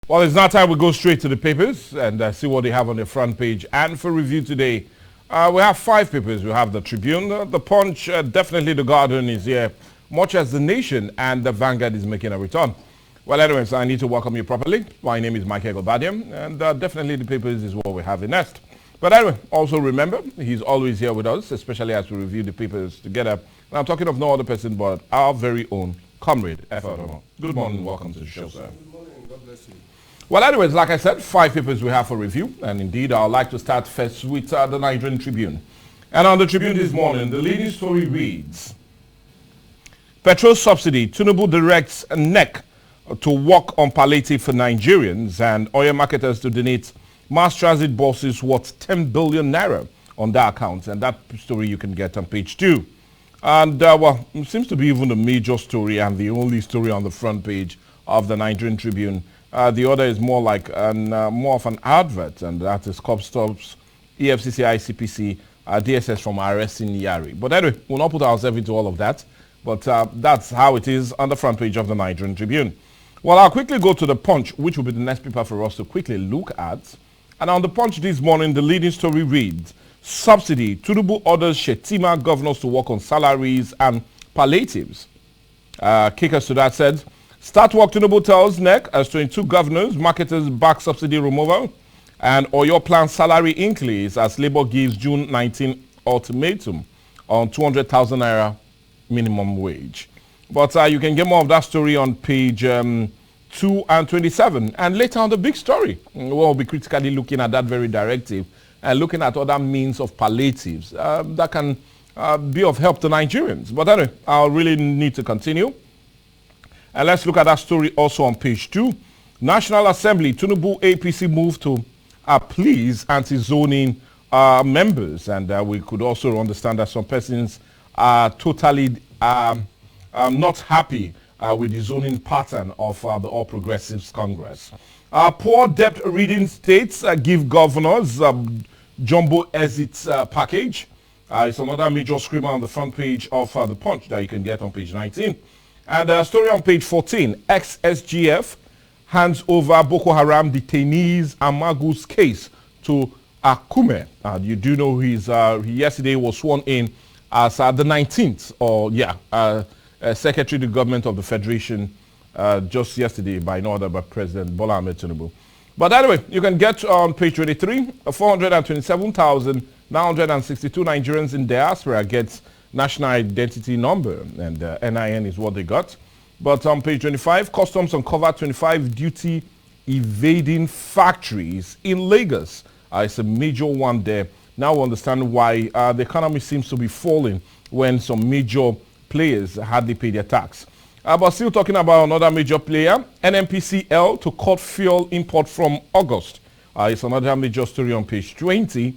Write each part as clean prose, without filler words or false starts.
Well, it's now time we go straight to the papers and see what they have on the front page. And for review today, we have 5 papers. We have the Tribune, the Punch, definitely the Guardian is here, much as the Nation and the Vanguard is making a return. Well, anyways, I need to welcome you properly. My name is Michael Gobadian, and definitely the papers is what we have in next. But anyway, also remember, he's always here with us, especially as we review the papers together. And I'm talking of no other person but our very own comrade, FM&TV. Good morning, welcome to the show, sir. Good morning, God bless you. Well, anyways, like I said, 5 papers we have for review. And indeed, I'd like to start first with the Nigerian Tribune. And on the Tribune this morning, the leading story reads, Petrol subsidy, Tinubu directs NEC to work on palliative for Nigerians and oil marketers to donate mass transit buses worth 10 billion naira on their accounts. And that story you can get on page 2. And, well, it seems to be even the major story and the only story on the front page of the Nigerian Tribune. The other is more like more of an advert, and that is Cop Stops, EFCC, ICPC, DSS from arresting Yari. But anyway, we'll not put ourselves into all of that. But that's how it is on the front page of the Nigerian Tribune. Well, I'll quickly go to the Punch, which will be the next paper for us to quickly look at. And on the Punch this morning, the leading story reads, Subsidy, Tinubu orders Shetima governors to work on salaries and palliatives. Kickers to that said, Start work, Tinubu tells NEC as 22 governors, marketers back subsidy removal, and Oyo plan salary increase as Labour gives June 19 ultimatum on 200,000 naira minimum wage. But you can get more of that story on page 2 and 27. And later on the big story, we'll be critically looking at that very directive and looking at other means of palliatives that can be of help to Nigerians. But anyway, I'll really need to continue. And let's look at that story also on page 2. National Assembly, Tinubu APC move to please anti-zoning members. And we could also understand that some persons are totally not happy with the zoning pattern of the All Progressives Congress. Poor debt reading states give governors jumbo exit package. It's another major screamer on the front page of the Punch that you can get on page 19. And a story on page 14, ex-SGF hands over Boko Haram detainees Amagu's case to Akume. You do know he yesterday was sworn in as the 19th, Secretary to the Government of the Federation just yesterday by no other but President Bola Ahmed Tinubu. But anyway, you can get on page 23, 427,962 Nigerians in diaspora gets national identity number, and NIN is what they got. But on page 25, customs uncover 25 duty evading factories in Lagos. It's a major one there. Now we understand why the economy seems to be falling when some major players hardly pay their tax. But still talking about another major player, NNPCL to cut fuel import from August. It's another major story on page 20.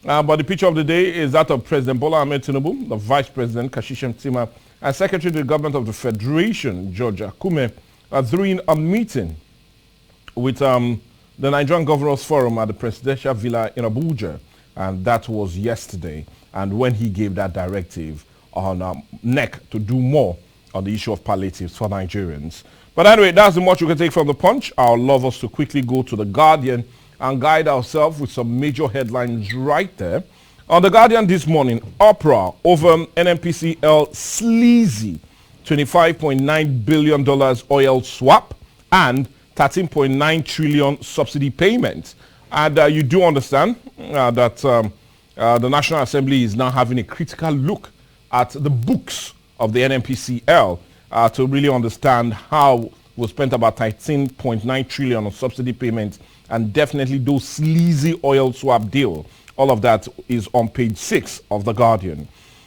But the picture of the day is that of President Bola Ahmed Tinubu, the Vice President Kashim Shettima, and Secretary to the Government of the Federation, George Akume, during a meeting with the Nigerian Governors Forum at the Presidential Villa in Abuja. And that was yesterday. And when he gave that directive on NEC to do more on the issue of palliatives for Nigerians. But anyway, that's the much we can take from the Punch. I would love us to quickly go to the Guardian and guide ourselves with some major headlines right there. On the Guardian this morning, uproar over NNPCL sleazy $25.9 billion oil swap and 13.9 trillion subsidy payments. And you do understand that the National Assembly is now having a critical look at the books of the NNPCL to really understand how we spent about 13.9 trillion on subsidy payments and definitely those sleazy oil swap deal. All of that is on page 6 of The Guardian.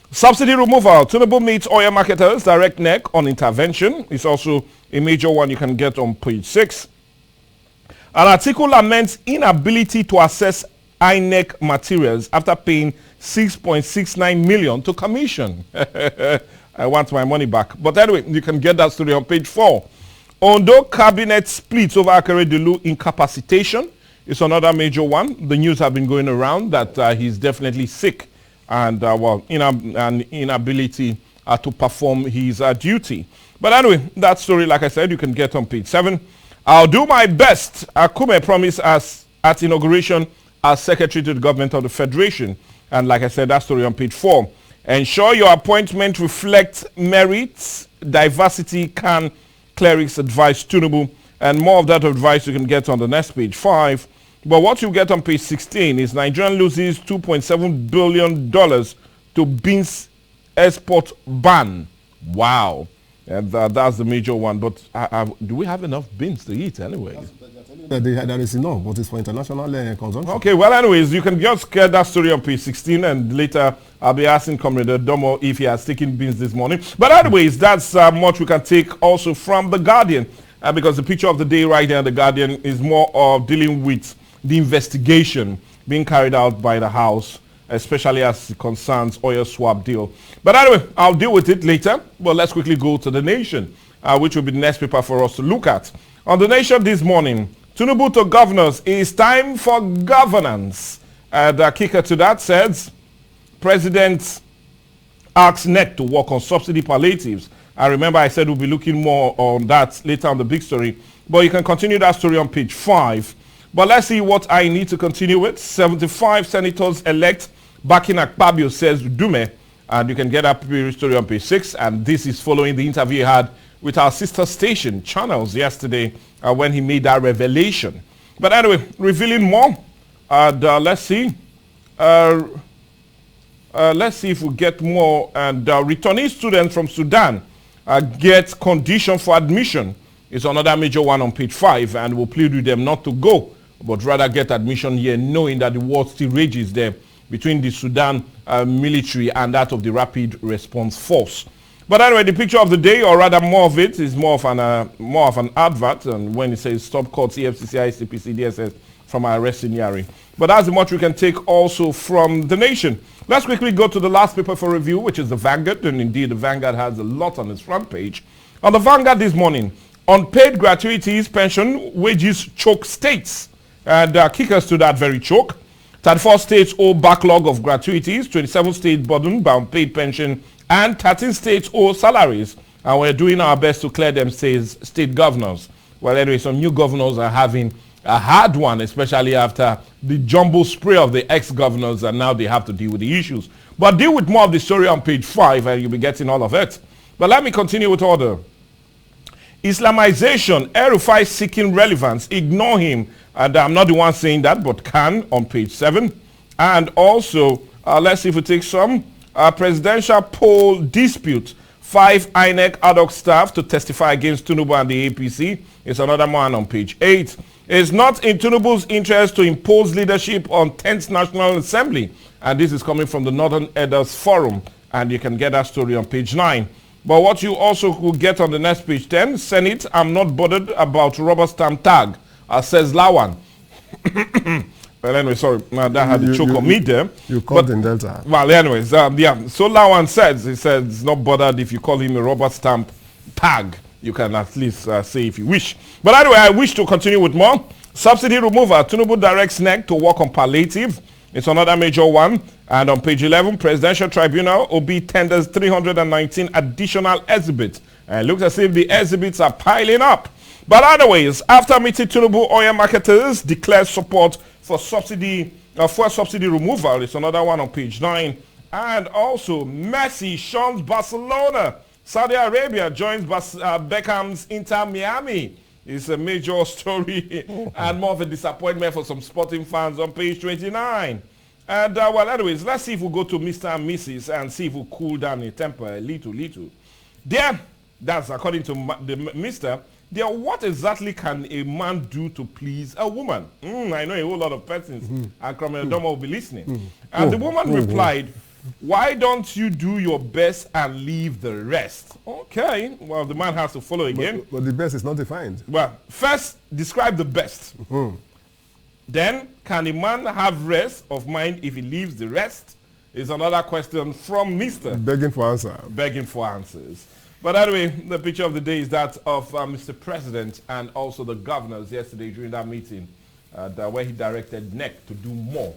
Subsidy removal. Tinubu meets oil marketers, direct NEC on intervention. It's also a major one you can get on page 6. An article laments inability to assess INEC materials after paying 6.69 million to commission. I want my money back. But anyway, you can get that story on page 4. Ondo cabinet splits over Akeredolu incapacitation. It's another major one. The news have been going around that he's definitely sick and an inability to perform his duty. But anyway, that story, like I said, you can get on page 7. I'll do my best. Akume promised us at inauguration as Secretary to the Government of the Federation. And like I said, that story on page 4. Ensure your appointment reflects merits, diversity, can clerics advise Tinubu. And more of that advice you can get on the next page 5. But what you get on page 16 is Nigeria loses $2.7 billion to beans export ban. Wow. And that's the major one. But do we have enough beans to eat anyway? There is enough, but it's for international consumption. Okay, well, anyways, you can just get that story on page 16, and later I'll be asking Comrade Domo if he has taken beans this morning. But anyways, that's much we can take also from The Guardian, because the picture of the day right there in The Guardian is more of dealing with the investigation being carried out by the House, especially as it concerns oil swap deal. But anyway, I'll deal with it later. But let's quickly go to The Nation, which will be the next paper for us to look at. On The Nation this morning, Tinubu to governors, it's time for governance. The kicker to that says, President asks NEC to work on subsidy palliatives. I remember I said we'll be looking more on that later on the big story. But you can continue that story on page 5. But let's see what I need to continue with. 75 senators elect backing Akpabio, says Dume. And you can get that story on page 6. And this is following the interview he had with our sister station, Channels, yesterday when he made that revelation. But anyway, revealing more. Let's see. Let's see if we get more. And returning students from Sudan get condition for admission. It's another major one on page 5. And we'll plead with them not to go, but rather get admission here, knowing that the war still rages there between the Sudan military and that of the Rapid Response Force. But anyway, the picture of the day, or rather more of it, is more of an advert, and when it says stop courts, EFCC, ICPC, DSS from arresting Yari. But that's much we can take also from The Nation. Let's quickly go to the last paper for review, which is the Vanguard, and indeed the Vanguard has a lot on its front page. On the Vanguard this morning, unpaid gratuities, pension, wages choke states. And kickers to that very choke. 34 states owe backlog of gratuities, 27 states burdened by unpaid pension, and 13 states owe salaries. And we're doing our best to clear them, says state governors. Well, anyway, some new governors are having a hard one, especially after the jumbo spray of the ex-governors, and now they have to deal with the issues. But deal with more of the story on page 5, and you'll be getting all of it. But let me continue with order. Islamization, El-Rufai seeking relevance, ignore him. And I'm not the one saying that, but can on page 7. And also, let's see if we take some. Presidential poll dispute. 5 INEC ad hoc staff to testify against Tinubu and the APC. It's another one on page 8. It's not in Tinubu's interest to impose leadership on 10th National Assembly. And this is coming from the Northern Elders Forum. And you can get that story on page 9. But what you also could get on the next page 10, Senate, I'm not bothered about rubber stamp tag, says Lawan. Well, anyway, sorry, that had a choke on me there. You called in Delta. Well, anyways, yeah. So Lawan says, he says, it's not bothered if you call him a rubber stamp tag. You can at least say if you wish. But anyway, I wish to continue with more. Subsidy removal. Tinubu directs NEC to work on palliative. It's another major one. And on page 11, Presidential Tribunal, OB tenders 319 additional exhibits. And it looks as if the exhibits are piling up. But otherwise, after meeting Tinubu, oil marketers declare support for subsidy, fuel subsidy removal. It's another one on page 9. And also, Messi shuns Barcelona. Saudi Arabia joins Beckham's Inter Miami. It's a major story and more of a disappointment for some sporting fans on page 29. And, well, anyways, let's see if we go to Mr. and Mrs. and see if we cool down the temper a little. There, that's according to the Mr. There, what exactly can a man do to please a woman? I know a whole lot of persons, and Comrade Domo will be listening. And the woman replied, why don't you do your best and leave the rest? Okay, well, the man has to follow again. But the best is not defined. Well, first, describe the best. Then, can a man have rest of mind if he leaves the rest? Is another question from Mr. Begging for answer. Begging for answers. But anyway, the picture of the day is that of Mr. President and also the governors yesterday during that meeting where he directed NEC to do more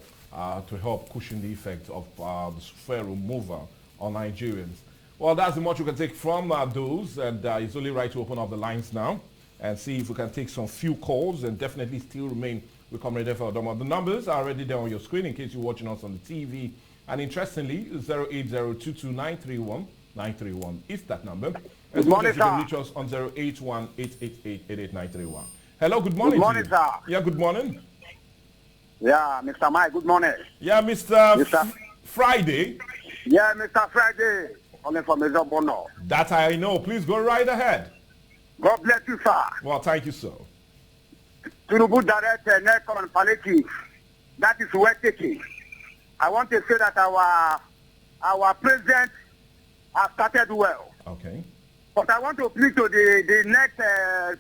to help cushion the effect of the fuel removal on Nigerians. Well, that's the much you can take from those, and it's only right to open up the lines now. and see if we can take some few calls and definitely still remain with Comrade FM. The numbers are already there on your screen in case you're watching us on the TV. And interestingly, 08022931931 is that number. Good morning, you can sir. reach us on 08188888931. Hello, good morning. Good morning, sir. Yeah, good morning. Yeah, Mr. Mike, good morning. Yeah, Mr. Mr. Friday. Yeah, Mr. Friday, calling from Bono. That I know. Please go right ahead. God bless you, sir. Well, thank you, sir. Tinubu direct neck on palliative. That is worth taking. I want to say that our president has started well. Okay. But I want to plead to the next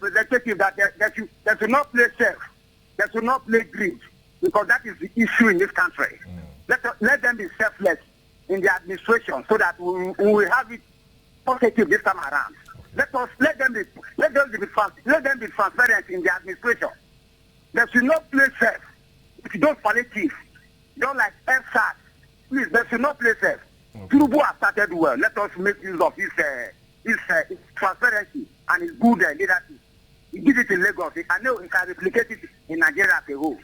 representative that they should not play safe. They should not play greed, because that is the issue in this country. Let them be selfless in the administration so that we will have it positive this time around. Okay. Let them be transparent in the administration. They should not play safe. If you don't palliative, don't like FSAT, please, they should not play safe. Tinubu has started well. Let us make use of his transparency and his good leadership. He did it in Lagos. I know he can replicate it in Nigeria as a whole.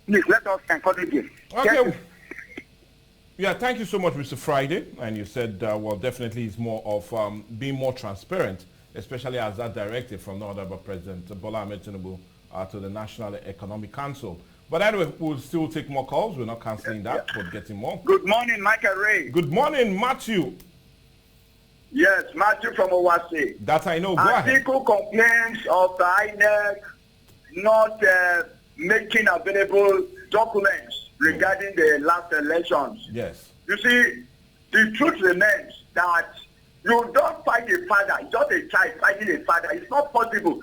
Please, let us encourage him. Okay. Yeah, thank you so much, Mr. Friday. And you said, well, definitely it's more of being more transparent, especially as that directive from no other but President Bola Ahmed Tinubu to the National Economic Council. But anyway, we'll still take more calls. We're not cancelling that, but getting more. Good morning, Michael Ray. Good morning, Matthew. Yes, Matthew from Owase. That I know. Go ahead. Article complaints of the INEC not making available documents regarding the last elections. Yes. You see, the truth remains that you don't fight a father. It's just a child fighting a father. It's not possible.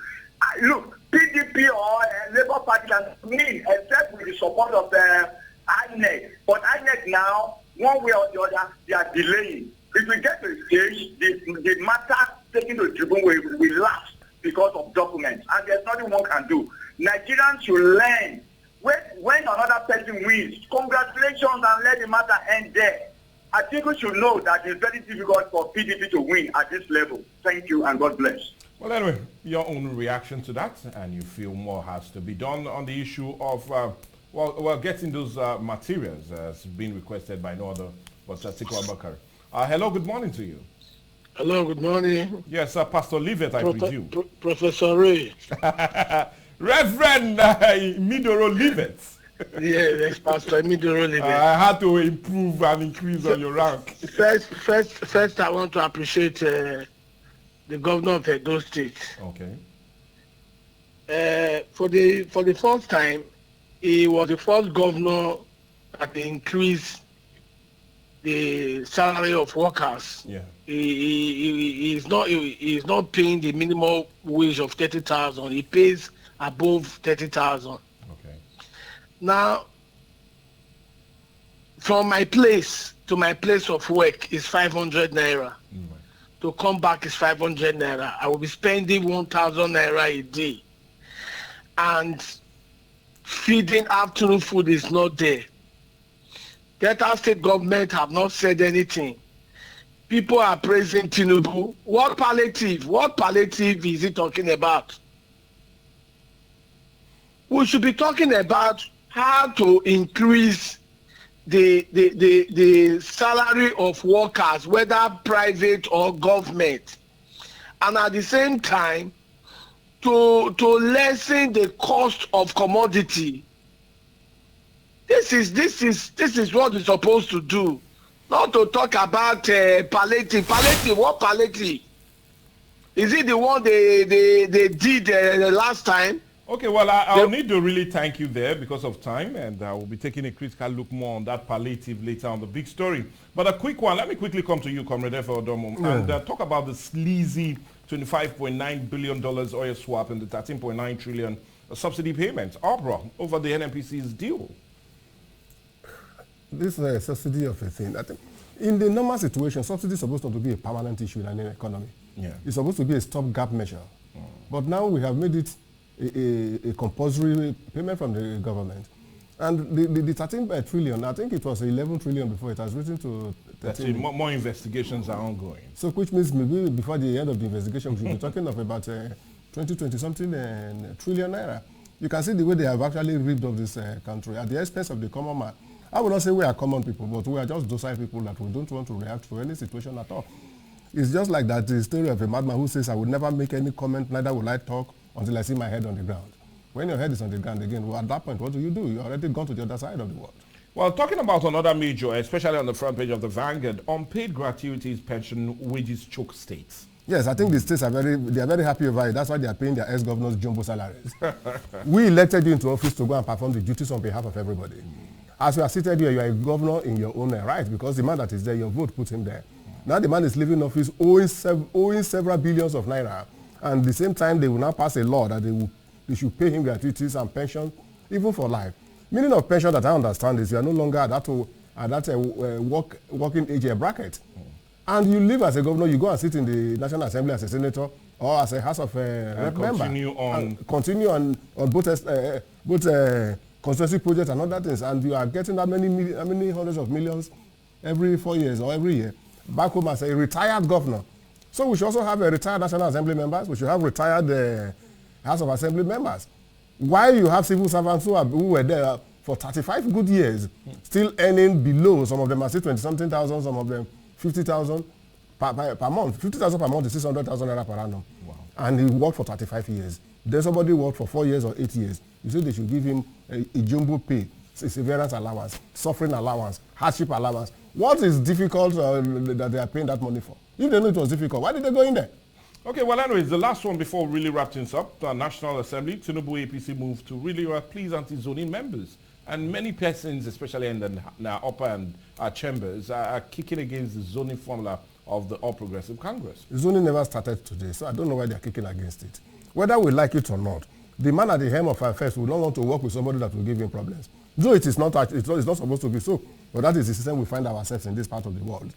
Look, PDP or Labour Party can win except with the support of the INEC. But INEC now, one way or the other, they are delaying. If we get to the stage, the matter taken to the tribune will last because of documents. And there's nothing one can do. Nigerians should learn. When another person wins, congratulations and let the matter end there. I think we should know that it's very difficult for PDP to win at this level. Thank you and God bless. Well, anyway, your own reaction to that, and you feel more has to be done on the issue of, getting those materials as being requested by no other but Atiku Abubakar. Hello, good morning to you. Hello, good morning. Yes, Pastor Livet, I presume. Professor Ray. Reverend Midoro Livet. Yes, Pastor Midoro Livet. I had to improve and increase on your rank. First, I want to appreciate the governor of Edo State. Okay. For the first time, he was the first governor that increased the salary of workers. Yeah. He is not paying the minimum wage of 30,000. He pays above 30,000. Okay. Now, from my place to my place of work is 500 naira. To come back is 500 naira. I will be spending 1,000 naira a day. And feeding afternoon food is not there. Delta State government have not said anything. People are praising Tinubu. What palliative? What palliative is he talking about? We should be talking about how to increase the salary of workers, whether private or government, and at the same time to lessen the cost of commodity. This is what we're supposed to do, not to talk about palliative. Palliative, what palliative? Is it the one they did the last time? Okay, well, I'll need to really thank you there because of time, and we'll be taking a critical look more on that palliative later on the big story. But a quick one, let me quickly come to you, Comrade Efe-Odomo, and talk about the sleazy $25.9 billion oil swap and the $13.9 trillion subsidy payments, over the NNPC's deal. This subsidy of a thing, I think in the normal situation, subsidy is supposed to be a permanent issue in an economy. Yeah. It's supposed to be a stopgap measure. But now we have made it a compulsory payment from the government. And the 13 trillion, I think it was 11 trillion before, it has risen to 13. More investigations are ongoing. So which means maybe before the end of the investigation, we should be talking of about something trillion naira. You can see the way they have actually ripped off this country at the expense of the common man. I would not say we are common people, but we are just docile people that we don't want to react to any situation at all. It's just like that the story of a madman who says, I would never make any comment, neither will I talk until I see my head on the ground. When your head is on the ground again, well, at that point, what do? You're already gone to the other side of the world. Well, talking about another major, especially on the front page of the Vanguard, unpaid gratuities, pension, wages choke states. Yes, I think the states are very happy over it. That's why they are paying their ex-governors jumbo salaries. We elected you into office to go and perform the duties on behalf of everybody. As you are seated here, you are a governor in your own right, because the man that is there, your vote put him there. Now the man is leaving office owing several billions of naira, and at the same time they will now pass a law that they should pay him gratuities and pension, even for life. Meaning of pension that I understand is you are no longer at that working age bracket. And you live as a governor, you go and sit in the National Assembly as a senator or as a House of Rep member. Continue on both constituency projects and other things, and you are getting how many hundreds of millions every 4 years or every year back home as a retired governor. So we should also have retired National Assembly members. We should have retired House of Assembly members. While you have civil servants who were there for 35 good years, still earning below, some of them are still 20-something thousand, some of them 50,000 per month. 50,000 per month is 600,000 naira per annum. Wow. And he worked for 35 years. Then somebody worked for 4 years or 8 years. You say they should give him a jumbo pay, a severance allowance, suffering allowance, hardship allowance. What is difficult that they are paying that money for? If they know it was difficult, why did they go in there? Okay, well, anyways, the last one before we really wrap things up, the National Assembly, Tinubu APC moved to really please anti-zoning members. And many persons, especially in the upper and chambers, are kicking against the zoning formula of the All Progressive Congress. Zoning never started today, so I don't know why they're kicking against it. Whether we like it or not, the man at the helm of our affairs will not want to work with somebody that will give him problems. Though it's not supposed to be so, but that is the system we find ourselves in this part of the world.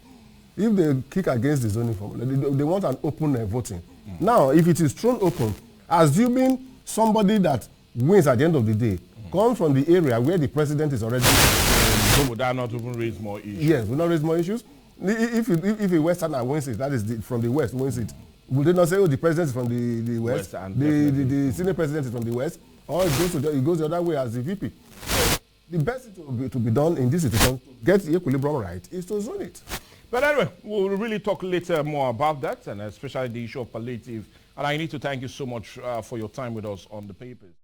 If they kick against the zoning formula, they want an open voting. Now, if it is thrown open, assuming somebody that wins at the end of the day comes from the area where the president is already... So would that not even raise more issues? Yes, will not raise more issues. If a Westerner wins it, that is from the West wins it, will they not say, oh, the president is from the West, the Senate president is from the West, or it goes the other way as the VP? So the best thing to be done in this situation, to get the equilibrium right, is to zone it. But anyway, we'll really talk later more about that, and especially the issue of palliative. And I need to thank you so much for your time with us on the papers.